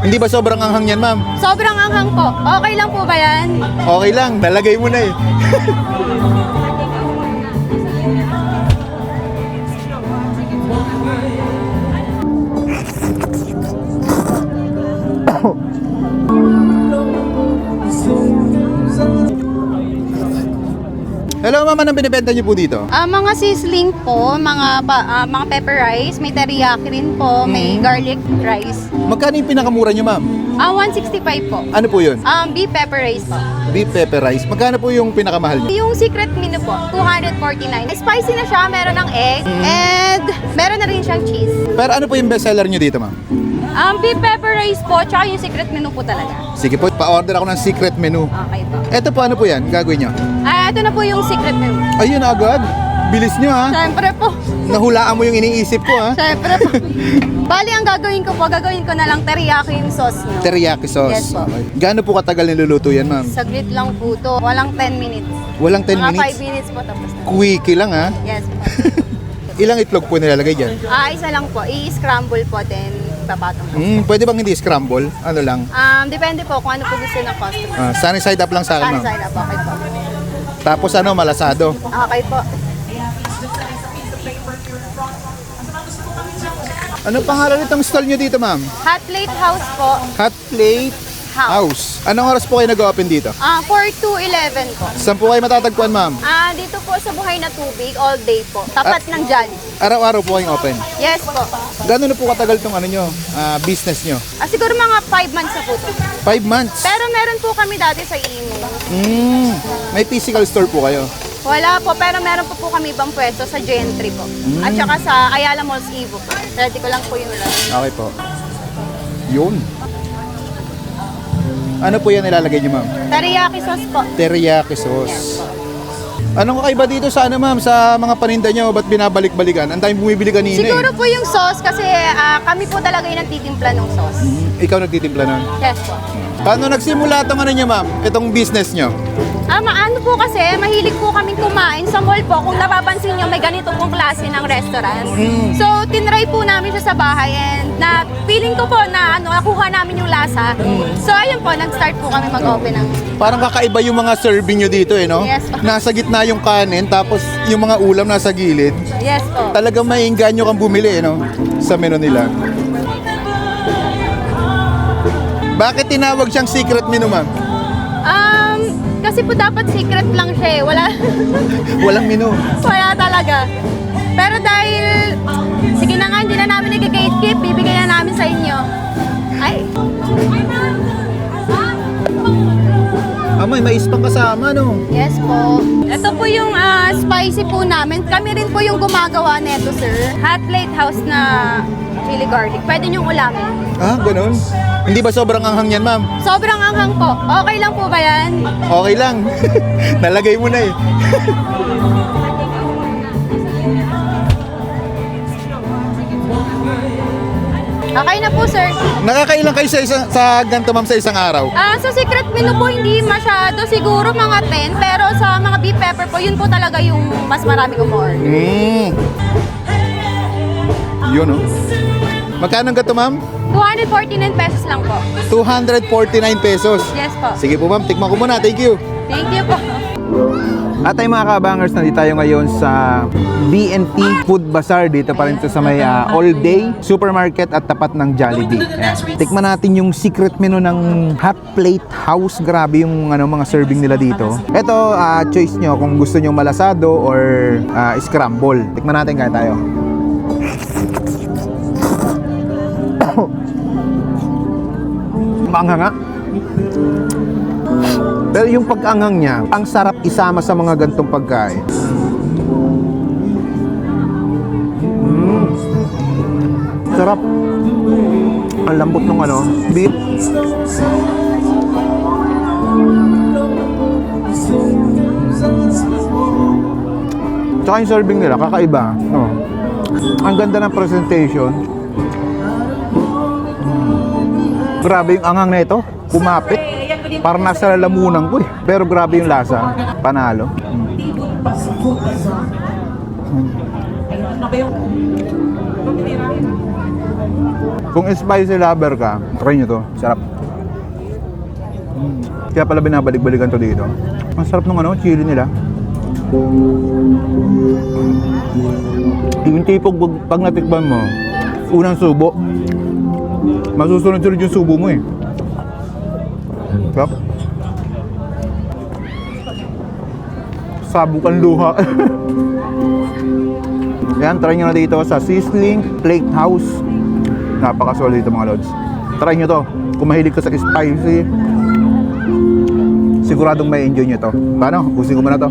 Hindi ba sobrang anghang yan, ma'am? Sobrang anghang po. Okay lang po ba yan? Okay lang, nalagay mo na eh. Hello, ma'am. Anong binibenta niyo po dito? Mga sizzling po, mga pepper rice, may teriyaki rin po, may garlic rice. Magkano yung pinakamura niyo, ma'am? 165 po. Ano po yun? Beef pepper rice po. Beef pepper rice. Magkano po yung pinakamahal niyo? Yung secret menu po, 249. Spicy na siya, meron ng egg, and meron na rin siyang cheese. Pero ano po yung bestseller niyo dito, ma'am? Beef pepper rice po, tsaka yung secret menu po talaga. Sige po, pa-order ako ng secret menu. Okay po. Eto po, ano po yan? Gagawin niyo? Ito na po yung secret menu. Ayun, agad. Bilis niyo, ha? Siyempre po. Nahulaan mo yung iniisip ko, ha? Siyempre po. Bali, ang gagawin ko na lang teriyaki yung sauce nyo. Teriyaki sauce. Yes po. Okay. Gaano po katagal niluluto yan, ma'am? Saglit lang po to. Walang 10 minutes. Walang 10 Mga minutes? 5 minutes po tapos na. Quickie lang, ha? Yes po. Ilang itlog po nilalagay dyan? Isa lang po. I-scramble po, then papatong po. Pwede bang hindi scramble? Ano lang? Depende po kung ano po gusto ng customer. Sunny side up lang sa akin, Sunny ma'am. side up, okay po. Tapos ano, malasado. Okay po. Anong pangalan nitong stall nyo dito, ma'am? Hot plate house po. Hot Plate House. Anong oras po kayo nag-open dito? 4 to 11 po. Saan po kayo matatagpuan, ma'am? Dito po sa Buhay na Tubig, all day po. Tapat ng Jollibee. Araw-araw po kayong open. Yes po. Gano'n na po katagal tong ano nyo, business nyo? Siguro mga 5 months na po to. 5 months. Pero meron po kami dati sa Imo. May physical store po kayo. Wala po, pero meron po kami ibang pwesto sa Gentry po. At saka sa Ayala Malls Evo po. Ready ko lang po yung lang. Okay po. Yun. Ano po yan nilalagay nyo, ma'am? Teriyaki sauce po. Teriyaki sauce. Anong kakaiba dito sa ano, ma'am, sa mga paninda nyo? Ba't binabalik-balikan? Ang dami bumibili kanina Siguro po yung sauce kasi kami po talaga yung nagtitimpla ng sauce. Ikaw nagtitimpla nun? Yes po. Paano nagsimula itong ano nyo, ma'am? Itong business nyo? Ano po kasi, mahilig po kaming kumain sa mall po. Kung napapansin nyo, may ganito pong klase ng restaurant. So, tinry po namin siya sa bahay and na feeling ko po na nakuha namin yung lasa. So, ayun po, nag-start po kami mag-open ng... Parang kakaiba yung mga serving nyo dito, eh, no? Yes. Nasa gitna yung kanin, tapos yung mga ulam nasa gilid. Yes po. Talagang maiinganyo kang bumili, eh, no? Sa menu nila. Bakit tinawag siyang secret menu, ma'am? Kasi po dapat secret lang siya eh. Walang menu. Wala talaga. Pero dahil, sige na nga, hindi na namin i-gatekeep, bibigay na namin sa inyo. Ay. May mais pang kasama, no? Yes po. Ito po yung spicy po namin. Kami rin po yung gumagawa neto, sir. Hot plate house na chili garlic. Pwede niyong ulamin. Ganun? Hindi ba sobrang anghang yan, ma'am? Sobrang anghang po. Okay lang po ba yan? Okay lang. Nalagay mo na eh. Okay na po, sir. Nakakailang kayo sa ganito, ma'am, sa isang araw? Sa secret menu po, hindi masyado. Siguro mga 10. Pero sa mga beef pepper po, yun po talaga yung mas marami umorder. Yun, oh. Magkano ganito, ma'am? 249 pesos lang po. 249 pesos. Yes po. Sige po, ma'am. Tikman ko muna. Thank you. Thank you po. At ay mga kabangers, nandito tayo ngayon sa BNT Food Bazaar. Dito pa rin ito sa may all day supermarket at tapat ng Jollibee. Ayan. Tikman natin yung secret menu ng Hot Plate House. Grabe yung mga serving nila dito. Ito, choice nyo kung gusto nyo malasado or scramble. Tikman natin kaya tayo. Maanghang nga. Pero yung pag-anghang niya, ang sarap isama sa mga gantong pagkain. Sarap. Ang lambot ng beef. Tsaka yung serving nila, kakaiba. Ang ganda ng presentation. Grabe yung anghang na ito. Kumapit. Parang nasa lalamunan ko eh. Pero grabe yung lasa. Panalo. Kung spicy lover ka, try nyo to. Sarap. Kaya pala binabalik-balikan to dito. Ang sarap ng ano, chili nila. Yung tipong pag natikman mo, unang subo, masusunod-sunod yung subo mo eh. Sarap. Sabog ang luha. Yan, try nyo na dito sa Sizzling Plate House. Napakasolid dito mga lods. Try nyo to. Kung mahilig ka sa spicy, siguradong may enjoy nyo to. Paano? Usin ko muna to.